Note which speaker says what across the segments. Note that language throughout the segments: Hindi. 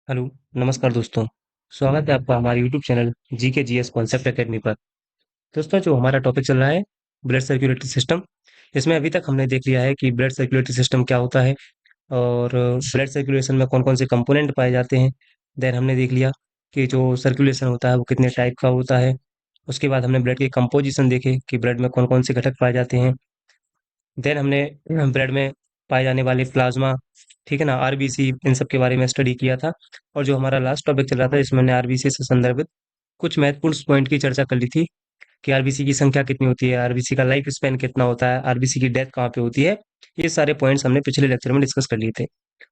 Speaker 1: हेलो। नमस्कार दोस्तों। स्वागत है आपका हमारे यूट्यूब चैनल जी के जी एस कॉन्सेप्ट अकेडमी पर। दोस्तों, जो हमारा टॉपिक चल रहा है ब्लड सर्कुलेटरी सिस्टम, इसमें अभी तक हमने देख लिया है कि ब्लड सर्कुलेटरी सिस्टम क्या होता है और ब्लड सर्कुलेशन में कौन कौन से कंपोनेंट पाए जाते हैं। देन हमने देख लिया कि जो सर्कुलेशन होता है वो कितने टाइप का होता है। उसके बाद हमने ब्लड के कंपोजिशन देखे कि ब्लड में कौन कौन से घटक पाए जाते हैं। देन हमने ब्लड में पाए जाने वाले प्लाज्मा, ठीक है ना, आरबीसी, इन सब के बारे में स्टडी किया था। और जो हमारा लास्ट टॉपिक चल रहा था इसमें हमने आरबीसी से संदर्भित कुछ महत्वपूर्ण पॉइंट की चर्चा कर ली थी कि आरबीसी की संख्या कितनी होती है, आरबीसी का लाइफ स्पैन कितना होता है, आरबीसी की डेथ कहाँ पे होती है। ये सारे पॉइंट्स हमने पिछले लेक्चर में डिस्कस कर लिए थे।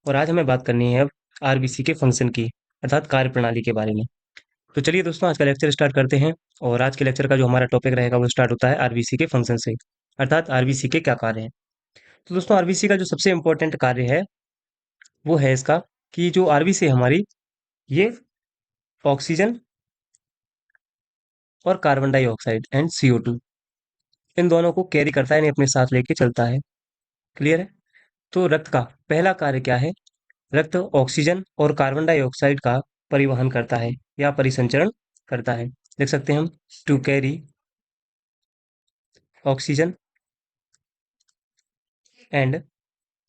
Speaker 1: और आज हमें बात करनी है अब आरबीसी के फंक्शन की, अर्थात कार्य प्रणाली के बारे में। तो चलिए दोस्तों, आज का लेक्चर स्टार्ट करते हैं। और आज के लेक्चर का जो हमारा टॉपिक रहेगा वो स्टार्ट होता है आरबीसी के फंक्शन से, अर्थात आरबीसी के क्या कार्य हैं। तो दोस्तों, आरबीसी का जो सबसे इम्पोर्टेंट कार्य है वो है इसका कि जो आरबीसी हमारी, ये ऑक्सीजन और कार्बन डाइऑक्साइड एंड CO2, इन दोनों को कैरी करता है, यानी अपने साथ लेके चलता है। क्लियर है? तो रक्त का पहला कार्य क्या है? रक्त ऑक्सीजन और कार्बन डाइऑक्साइड का परिवहन करता है या परिसंचरण करता है। देख सकते हैं हम, to carry oxygen and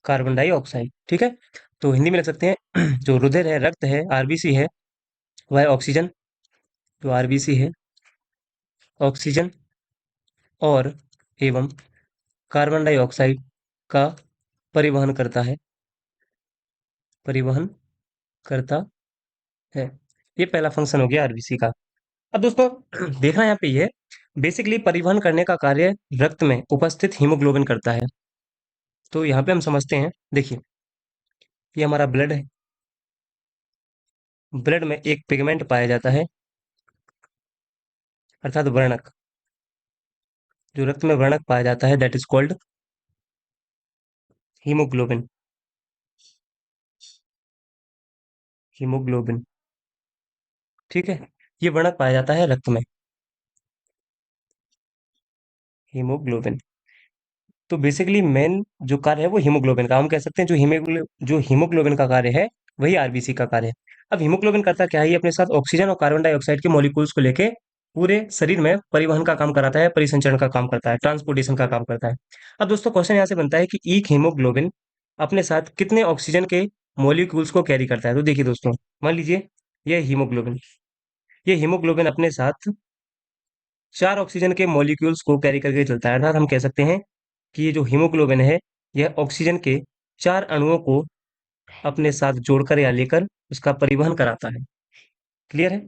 Speaker 1: carbon dioxide. ठीक है, तो हिंदी में लिख सकते हैं जो रुधिर है, रक्त है, आरबीसी है, वह ऑक्सीजन, जो आरबीसी है ऑक्सीजन और एवं कार्बन डाइऑक्साइड का परिवहन करता है, परिवहन करता है। ये पहला फंक्शन हो गया आरबीसी का। अब दोस्तों देखना यहाँ पे ये, बेसिकली परिवहन करने का कार्य रक्त में उपस्थित हीमोग्लोबिन करता है। तो यहाँ पे हम समझते हैं, देखिए, ये हमारा ब्लड है। ब्लड में एक पिगमेंट पाया जाता है, अर्थात वर्णक। जो रक्त में वर्णक पाया जाता है that is called haemoglobin. Haemoglobin, ठीक है, ये वर्णक पाया जाता है रक्त में, हीमोग्लोबिन। तो बेसिकली मेन जो कार्य है वो हीमोग्लोबिन का, हम कह सकते हैं जो हीमोग्लोबिन का कार्य है वही आरबीसी का कार्य है। अब हीमोग्लोबिन करता क्या है? ये अपने साथ ऑक्सीजन और कार्बन डाइऑक्साइड के मॉलिक्यूल्स को लेके पूरे शरीर में परिवहन का काम कराता है, परिसंचरण का काम करता है, ट्रांसपोर्टेशन का काम करता है। अब दोस्तों क्वेश्चन यहाँ से बनता है कि एक हीमोग्लोबिन अपने साथ कितने ऑक्सीजन के मॉलिक्यूल्स को कैरी करता है। तो देखिए दोस्तों, मान लीजिए यह हीमोग्लोबिन, ये हीमोग्लोबिन अपने साथ 4 ऑक्सीजन के मॉलिक्यूल्स को कैरी करके चलता है, अर्थात हम कह सकते हैं कि ये जो हीमोग्लोबिन है यह ऑक्सीजन के 4 अणुओं को अपने साथ जोड़कर या लेकर उसका परिवहन कराता है। क्लियर है?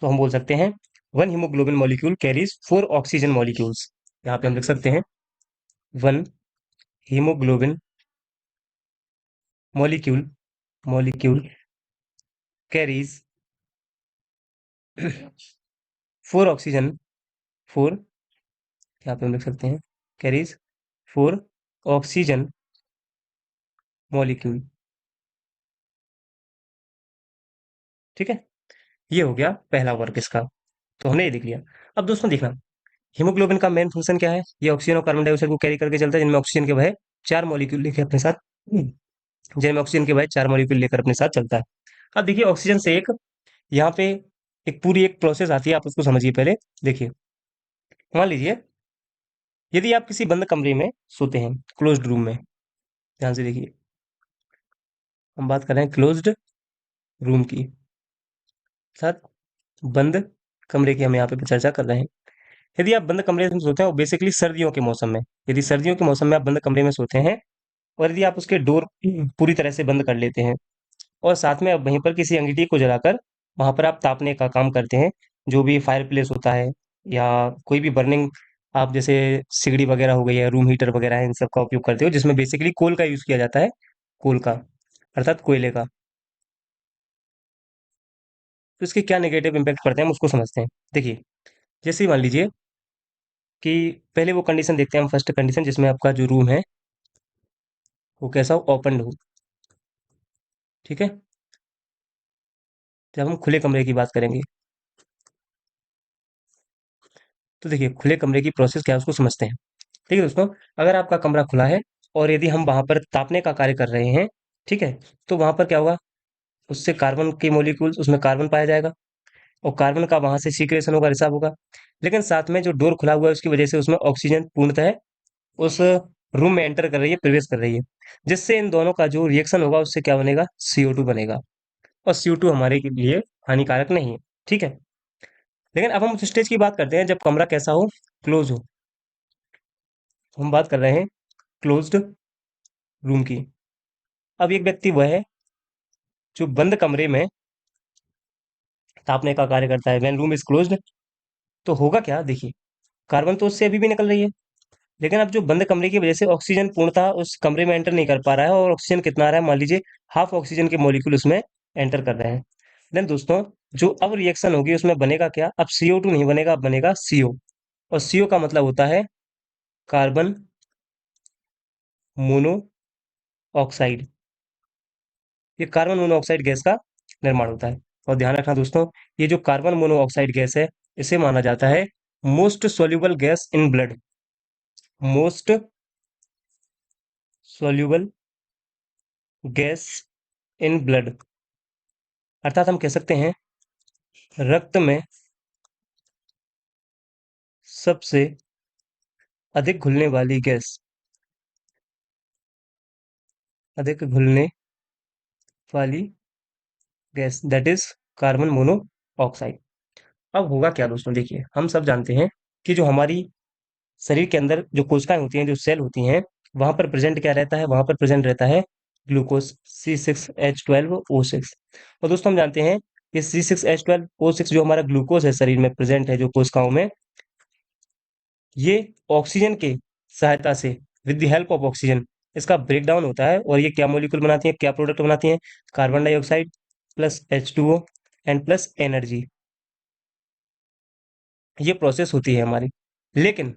Speaker 1: तो हम बोल सकते हैं one haemoglobin molecule carries 4 oxygen molecules. यहाँ पे हम लिख सकते हैं one haemoglobin molecule molecule carries 4 oxygen, 4, यहाँ पे हम लिख सकते हैं कैरीज 4 ऑक्सीजन मॉलिक्यूल। ठीक है, ये हो गया पहला वर्क इसका। तो हमने ये देख लिया। अब दोस्तों देखना, हीमोग्लोबिन का मेन फंक्शन क्या है? ये ऑक्सीजन और कार्बन डाइऑक्साइड को कैरी करके चलता है, जिनमें ऑक्सीजन के वह 4 मॉलिक्यूल लेकर अपने साथ, जिनमें ऑक्सीजन के वह 4 मॉलिक्यूल लेकर अपने साथ चलता है। अब देखिए, ऑक्सीजन से एक यहाँ पे एक पूरी एक प्रोसेस आती है, आप उसको समझिए पहले। देखिए, मान लीजिए यदि आप किसी बंद कमरे में सोते हैं, क्लोज्ड रूम में, ध्यान से देखिए, हम बात कर रहे हैं क्लोज्ड रूम की, साथ बंद कमरे की हम यहाँ पे चर्चा कर रहे हैं। यदि आप बंद कमरे में सोते हैं, और बेसिकली सर्दियों के मौसम में, यदि सर्दियों के मौसम में आप बंद कमरे में सोते हैं और यदि आप उसके डोर पूरी तरह से बंद कर लेते हैं और साथ में अब वहीं पर किसी अंगीठी को जलाकर वहां पर आप तापने का काम करते हैं, जो भी फायर प्लेस होता है या कोई भी बर्निंग, आप जैसे सिगड़ी वगैरह हो गई है, रूम हीटर वगैरह है, इन सब का उपयोग करते हो, जिसमें बेसिकली कोल का यूज किया जाता है, कोल का, अर्थात कोयले का। तो इसके क्या नेगेटिव इम्पैक्ट पड़ते हैं हम उसको समझते हैं। देखिए, जैसे ही मान लीजिए कि पहले वो कंडीशन देखते हैं हम, फर्स्ट कंडीशन जिसमें आपका जो रूम है वो कैसा हो? ओपन हो। ठीक है, जब हम खुले कमरे की बात करेंगे, तो देखिए खुले कमरे की प्रोसेस क्या है उसको समझते हैं। ठीक है दोस्तों, अगर आपका कमरा खुला है और यदि हम वहां पर तापने का कार्य कर रहे हैं, ठीक है, तो वहां पर क्या होगा? उससे कार्बन के मॉलिक्यूल्स, उसमें कार्बन पाया जाएगा और कार्बन का वहां से सीक्रेशन होगा, रिसाव होगा। लेकिन साथ में जो डोर खुला हुआ है उसकी वजह से उसमें ऑक्सीजन पूर्णतः उस रूम में एंटर कर रही है, प्रवेश कर रही है, जिससे इन दोनों का जो रिएक्शन होगा उससे क्या बनेगा, CO2 बनेगा। और CO2 हमारे के लिए हानिकारक नहीं है, ठीक है। लेकिन अब हम उस स्टेज की बात करते हैं जब कमरा कैसा हो, क्लोज हो। हम बात कर रहे हैं क्लोज्ड रूम की। अब एक व्यक्ति वह है जो बंद कमरे में तापने का कार्य करता है। व्हेन रूम इज क्लोज्ड, तो होगा क्या, देखिए, कार्बन तो उससे अभी भी निकल रही है, लेकिन अब जो बंद कमरे की वजह से ऑक्सीजन पूर्णतः उस कमरे में एंटर नहीं कर पा रहा है, और ऑक्सीजन कितना आ रहा है, मान लीजिए हाफ ऑक्सीजन के मॉलिक्यूल उसमें एंटर कर रहे हैं। देन दोस्तों, जो अब रिएक्शन होगी उसमें बनेगा क्या, अब CO2 नहीं बनेगा, अब बनेगा CO। और CO का मतलब होता है कार्बन मोनो ऑक्साइड। ये कार्बन मोनोऑक्साइड गैस का निर्माण होता है। और ध्यान रखना दोस्तों, ये जो कार्बन मोनोऑक्साइड गैस है, इसे माना जाता है most soluble gas in blood. Most soluble gas in blood, अर्थात हम कह सकते हैं रक्त में सबसे अधिक घुलने वाली गैस, अधिक घुलने वाली gas, that is carbon monoxide. अब होगा क्या दोस्तों, देखिए, हम सब जानते हैं कि जो हमारी शरीर के अंदर जो कोशिकाएं होती हैं, जो सेल होती हैं, वहां पर प्रेजेंट क्या रहता है, वहां पर प्रेजेंट रहता है ग्लूकोज C6H12O6। और दोस्तों हम जानते हैं ये C6H12O6 जो हमारा ग्लूकोज है शरीर में प्रेजेंट है जो कोशिकाओं में, ये ऑक्सीजन के सहायता से, with the help of oxygen, इसका ब्रेकडाउन होता है। और ये क्या मॉलिक्यूल बनाती है, क्या प्रोडक्ट बनाती है, carbon dioxide plus H2O and plus energy. ये प्रोसेस होती है हमारी। लेकिन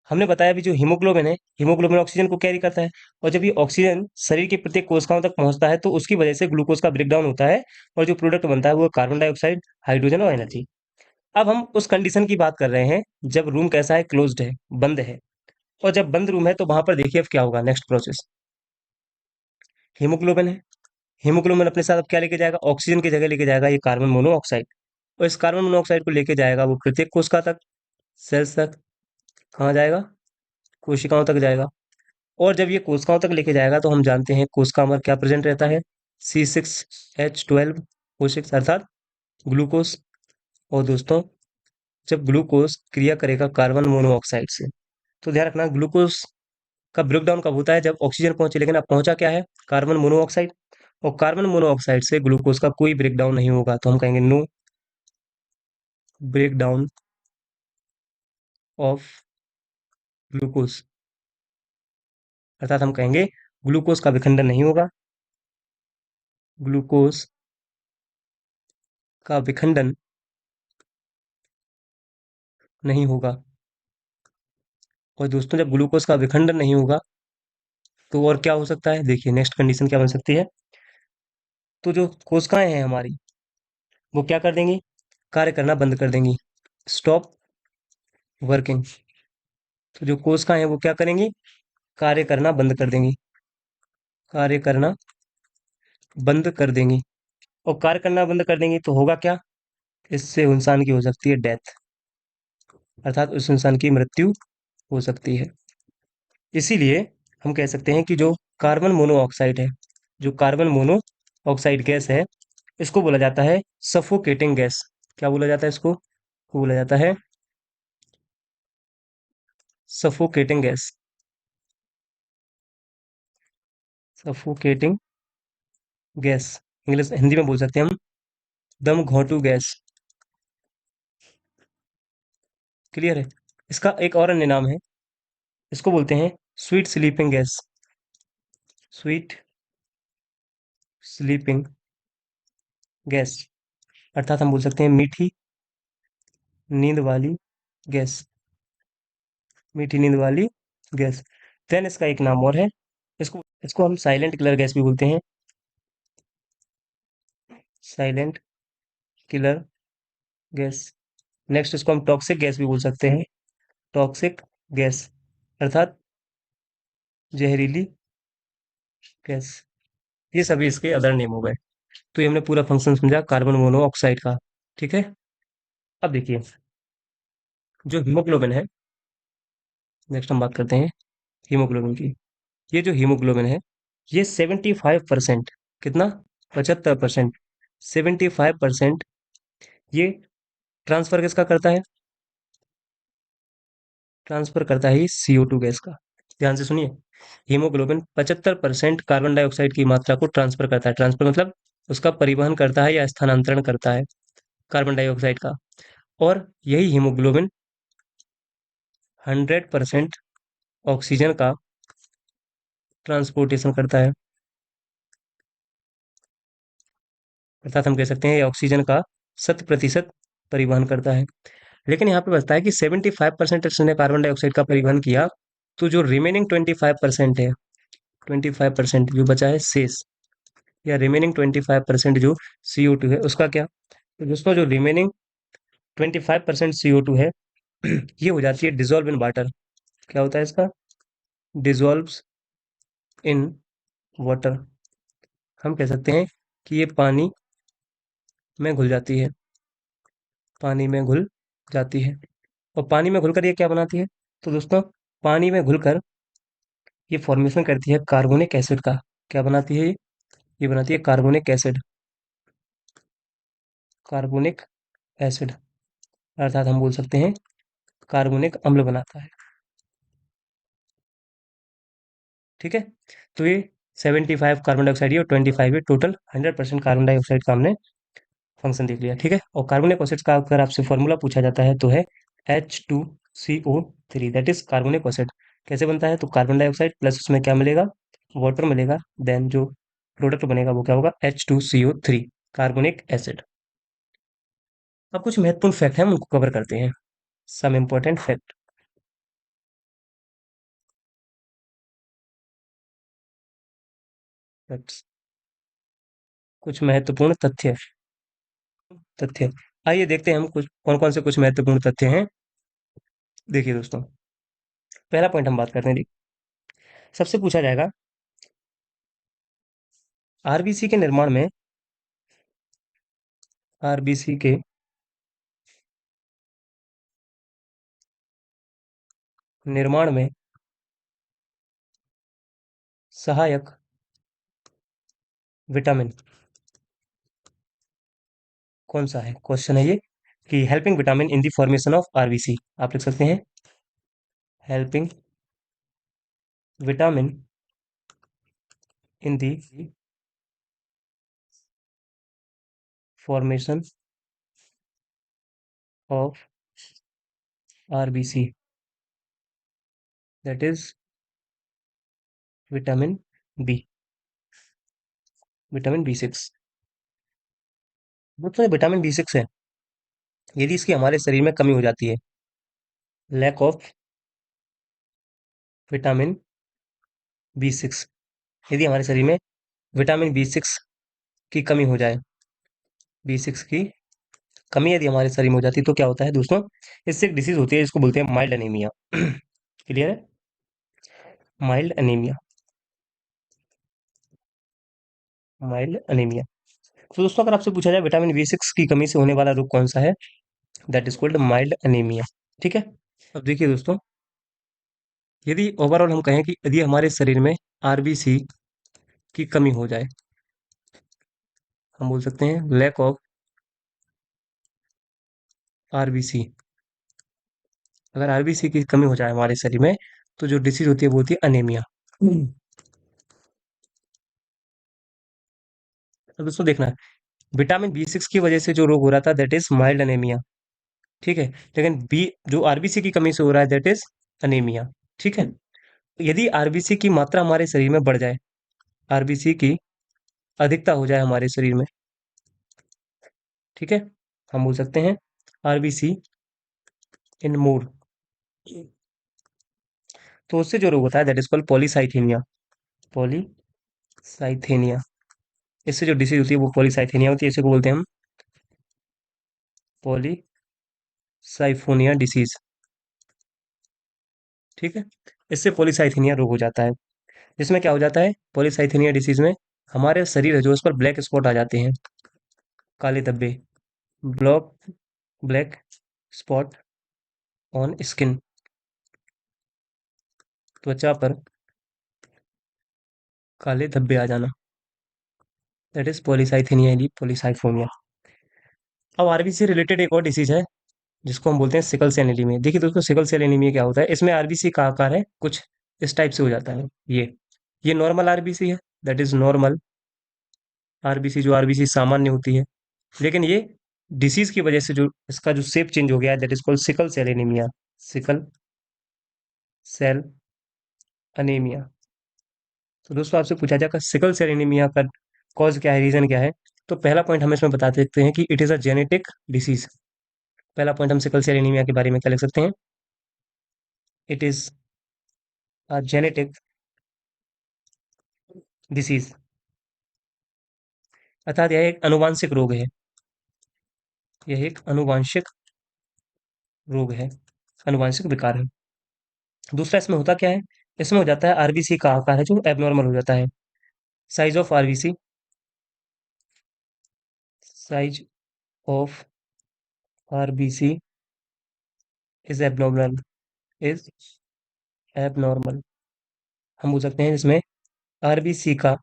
Speaker 1: हमने बताया भी, जो हीमोग्लोबिन है, हीमोग्लोबिन ऑक्सीजन को कैरी करता है, और जब ये ऑक्सीजन शरीर की प्रत्येक कोशिकाओं तक पहुंचता है तो उसकी वजह से ग्लूकोज का ब्रेकडाउन होता है, और जो प्रोडक्ट बनता है वो कार्बन डाइऑक्साइड, हाइड्रोजन और एनर्जी। अब हम उस कंडीशन की बात कर रहे हैं जब रूम कैसा है, क्लोज्ड है, बंद है। और जब बंद रूम है तो वहां पर देखिए अब क्या होगा, नेक्स्ट प्रोसेस। हीमोग्लोबिन है, हीमोग्लोबिन अपने साथ अब क्या लेके जाएगा, ऑक्सीजन की जगह लेके जाएगा ये कार्बन मोनोऑक्साइड। और इस कार्बन मोनोऑक्साइड को लेके जाएगा वो प्रत्येक कोशिका तक, सेल्स तक। कहाँ जाएगा, कोशिकाओं तक जाएगा। और जब ये कोशिकाओं तक लेके जाएगा तो हम जानते हैं कोशिका में क्या प्रेजेंट रहता है, C6H12O6 अर्थात ग्लूकोज। और दोस्तों, जब ग्लूकोज क्रिया करेगा कार्बन मोनोऑक्साइड से, तो ध्यान रखना ग्लूकोज का ब्रेकडाउन कब होता है, जब ऑक्सीजन पहुंचे। लेकिन अब पहुंचा क्या है, कार्बन मोनोऑक्साइड। और कार्बन मोनोऑक्साइड से ग्लूकोज का कोई ब्रेकडाउन नहीं होगा, तो हम कहेंगे नो ब्रेकडाउन ऑफ ग्लूकोज, अर्थात हम कहेंगे ग्लूकोज का विखंडन नहीं होगा, ग्लूकोज का विखंडन नहीं होगा। और दोस्तों, जब ग्लूकोज का विखंडन नहीं होगा तो और क्या हो सकता है, देखिए नेक्स्ट कंडीशन क्या बन सकती है। तो जो कोशिकाएं हैं हमारी, वो क्या कर देंगी, कार्य करना बंद कर देंगी, स्टॉप वर्किंग। तो जो कोशिकाएं हैं वो क्या करेंगी, कार्य करना बंद कर देंगी, कार्य करना बंद कर देंगी। और कार्य करना बंद कर देंगी तो होगा क्या, इससे इंसान की हो सकती है डेथ, अर्थात उस इंसान की मृत्यु हो सकती है। इसीलिए हम कह सकते हैं कि जो कार्बन मोनोऑक्साइड है, जो कार्बन मोनोऑक्साइड गैस है, इसको बोला जाता है सफोकेटिंग गैस। क्या बोला जाता है इसको, बोला जाता है suffocating gas, suffocating gas. English Hindi में बोल सकते हैं हम दम घोंटू गैस। क्लियर है। इसका एक और अन्य नाम है, इसको बोलते हैं sweet sleeping gas, sweet sleeping gas, अर्थात हम बोल सकते हैं मीठी नींद वाली गैस, मीठी नींद वाली गैस। देन इसका एक नाम और है, इसको इसको हम साइलेंट किलर गैस भी बोलते हैं, साइलेंट किलर गैस। नेक्स्ट इसको हम टॉक्सिक गैस भी बोल सकते हैं, टॉक्सिक गैस, अर्थात जहरीली गैस। ये सभी इसके अदर नेम हो गए। तो ये हमने पूरा फंक्शन समझा कार्बन मोनोऑक्साइड का। ठीक है। अब देखिए, जो हीमोग्लोबिन है, नेक्स्ट हम बात करते हैं हीमोग्लोबिन की। ये जो हीमोग्लोबिन है, ये 75%, कितना, 75%, 75% ये ट्रांसफर किसका करता है, ट्रांसफर करता है CO2 गैस का। ध्यान से सुनिए, हीमोग्लोबिन 75% कार्बन डाइऑक्साइड की मात्रा को ट्रांसफर करता है। ट्रांसफर मतलब उसका परिवहन करता है या स्थानांतरण करता है कार्बन डाइऑक्साइड का। और यही हीमोग्लोबिन 100% ऑक्सीजन का ट्रांसपोर्टेशन करता है। अर्थात हम कह सकते हैं ये ऑक्सीजन का 100% परिवहन करता है। लेकिन यहाँ पे बचता है कि 75% इसने कार्बन डाइऑक्साइड का परिवहन किया, तो जो रिमेनिंग 25% है, 25% जो बचा है शेष, या रिमेनिंग 25% जो CO2 है, उसका क्या। तो दोस्तों, जो रिमेनिंग 25% CO2 है, ये हो जाती है डिजोल्व इन वाटर। क्या होता है इसका, डिजोल्व्स इन वाटर। हम कह सकते हैं कि ये पानी में घुल जाती है, पानी में घुल जाती है। और पानी में घुलकर ये क्या बनाती है, तो दोस्तों, पानी में घुलकर ये फॉर्मेशन करती है कार्बोनिक एसिड का। क्या बनाती है ये बनाती है कार्बोनिक एसिड, कार्बोनिक एसिड। अर्थात हम बोल सकते हैं कार्बोनिक अम्ल बनाता है। ठीक है। तो ये 75 कार्बन डाइऑक्साइड और 25 ये टोटल 100% कार्बन डाइऑक्साइड का हमने फंक्शन देख लिया। ठीक है। और कार्बोनिक एसिड का अगर आपसे फॉर्मूला पूछा जाता है तो है H2CO3, that is carbonic acid. कैसे बनता है, तो कार्बन डाइऑक्साइड प्लस उसमें क्या मिलेगा, वाटर मिलेगा, देन जो प्रोडक्ट बनेगा वो क्या होगा, H2CO3, कार्बोनिक एसिड। अब कुछ महत्वपूर्ण फैक्ट हैं, हम उनको कवर करते हैं। सम इम्पोर्टेंट फैक्ट, फैक्ट्स, कुछ महत्वपूर्ण तथ्य, तथ्य। आइए देखते हैं हम कुछ कौन कौन से कुछ महत्वपूर्ण तथ्य हैं। देखिए दोस्तों, पहला पॉइंट हम बात करते हैं। सबसे पूछा जाएगा, आरबीसी के निर्माण में, आरबीसी के निर्माण में सहायक विटामिन कौन सा है, क्वेश्चन है ये, कि helping vitamin in the formation of RBC. आप लिख सकते हैं helping vitamin in the formation of RBC, that is vitamin B, vitamin B6। दोस्तों, विटामिन B6 है, यदि इसकी हमारे शरीर में कमी हो जाती है, लैक ऑफ विटामिन B6, यदि हमारे शरीर में विटामिन B6 की कमी हो जाए, B6 की कमी यदि हमारे शरीर में हो जाती है, तो क्या होता है दोस्तों, इससे एक डिसीज होती है जिसको बोलते हैं माइल्ड एनीमिया। क्लियर है, माइल्ड एनीमिया, माइल्ड एनीमिया। तो दोस्तों, अगर आपसे पूछा जाए विटामिन B6 की कमी से होने वाला रोग कौन सा है, that is called mild anaemia. ठीक है। अब देखिए दोस्तों, यदि ओवरऑल हम कहें कि यदि हमारे शरीर में आरबीसी की कमी हो जाए, हम बोल सकते हैं लैक ऑफ आरबीसी। अगर आरबीसी की कमी हो जाए हमारे शरीर में, तो जो डिसीज होती है वो होती है अनेमिया। तो दोस्तों देखना, विटामिन B6 की वजह से जो रोग हो रहा था दैट इज माइल्ड अनेमिया। ठीक है। लेकिन बी जो आरबीसी की कमी से हो रहा है दैट इज अनेमिया। ठीक है। यदि आरबीसी की मात्रा हमारे शरीर में बढ़ जाए, आरबीसी की अधिकता हो जाए हमारे शरीर में, ठीक है, हम बोल सकते हैं आरबीसी इन मोर, तो उससे जो रोग होता है दैट इज कॉल्ड पॉलीसाइथेनिया, पॉलीसाइथेनिया। इससे जो डिसीज होती है वो पॉलीसाइथेनिया होती है, इसे को बोलते हैं हम पॉलीसाइफोनिया डिसीज। ठीक है। इससे पॉलीसाइथेनिया रोग हो जाता है, जिसमें क्या हो जाता है पॉलीसाइथेनिया डिसीज में, हमारे शरीर है जो उस पर ब्लैक स्पॉट आ जाते हैं, काले धब्बे, block black spot on skin, त्वचा पर काले धब्बे आ जाना, दैट इज पॉलीसाइथेनिया पॉलीसाइथोमिया। अब आरबीसी से रिलेटेड एक और डिसीज है जिसको हम बोलते हैं सिकल सेल एनीमिया। देखिए दोस्तों, सिकल सेल एनीमिया क्या होता है? इसमें आरबीसी का आकार है कुछ इस टाइप से हो जाता है। ये नॉर्मल आरबीसी है, दैट इज नॉर्मल आरबीसी, जो आरबीसी सामान्य होती है। लेकिन ये डिसीज की वजह से जो इसका जो शेप चेंज हो गया है, that is called sickle cell anaemia. Sickle cell anaemia. तो दोस्तों आपसे पूछा जाएगा सिकल सेल एनीमिया का कॉज क्या है, रीजन क्या है? तो पहला पॉइंट हम इसमें बता देते हैं कि it is a genetic disease. पहला पॉइंट हम सिकल सेल एनीमिया के बारे में क्या लिख सकते हैं? It is a genetic disease, अर्थात यह एक अनुवांशिक रोग है। यह एक अनुवांशिक रोग है, अनुवांशिक विकार है। दूसरा इसमें होता क्या है? इसमें हो जाता है आरबीसी का आकार है जो एबनॉर्मल हो जाता है। Size of RBC, size of RBC is abnormal, is abnormal. हम बोल सकते हैं इसमें आरबीसी का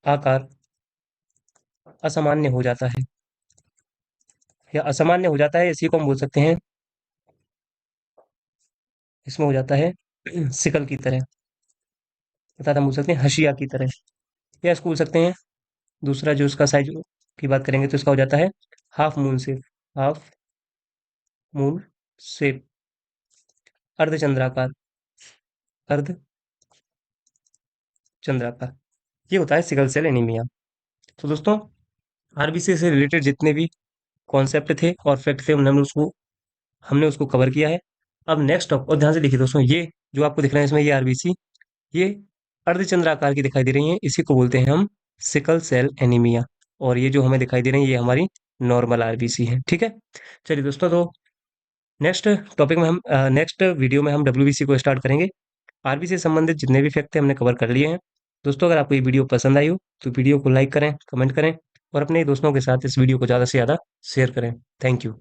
Speaker 1: आकार असामान्य हो जाता है, या असामान्य हो जाता है, इसी को हम बोल सकते हैं, इसमें हो जाता है सिकल की तरह, अर्थात हम बोल सकते हैं हशिया की तरह, या इसको बोल सकते हैं। दूसरा जो उसका साइज की बात करेंगे तो इसका हो जाता है half moon shape, half moon shape, अर्धचंद्राकार, अर्धचंद्राकार। ये होता है सिकल सेल एनीमिया। तो दोस्तों, आरबीसी से रिलेटेड जितने भी कॉन्सेप्ट थे और फैक्ट थे, हमने उसको कवर किया है। अब नेक्स्ट टॉप, और ध्यान से देखिए दोस्तों, ये जो आपको दिख रहा है इसमें, ये आरबीसी, ये अर्धचंद्राकार की दिखाई दे रही हैं, इसी को बोलते हैं हम सिकल सेल एनीमिया। और ये जो हमें दिखाई दे रही है ये हमारी नॉर्मल आरबीसी है। ठीक है, चलिए दोस्तों, तो नेक्स्ट टॉपिक में हम नेक्स्ट वीडियो में हम डब्ल्यूबीसी को स्टार्ट करेंगे। आरबीसी से संबंधित जितने भी फैक्ट थे हमने कवर कर लिए हैं। दोस्तों, अगर आपको ये वीडियो पसंद आई हो तो वीडियो को लाइक करें, कमेंट करें और अपने दोस्तों के साथ इस वीडियो को ज़्यादा से ज़्यादा शेयर करें। Thank you.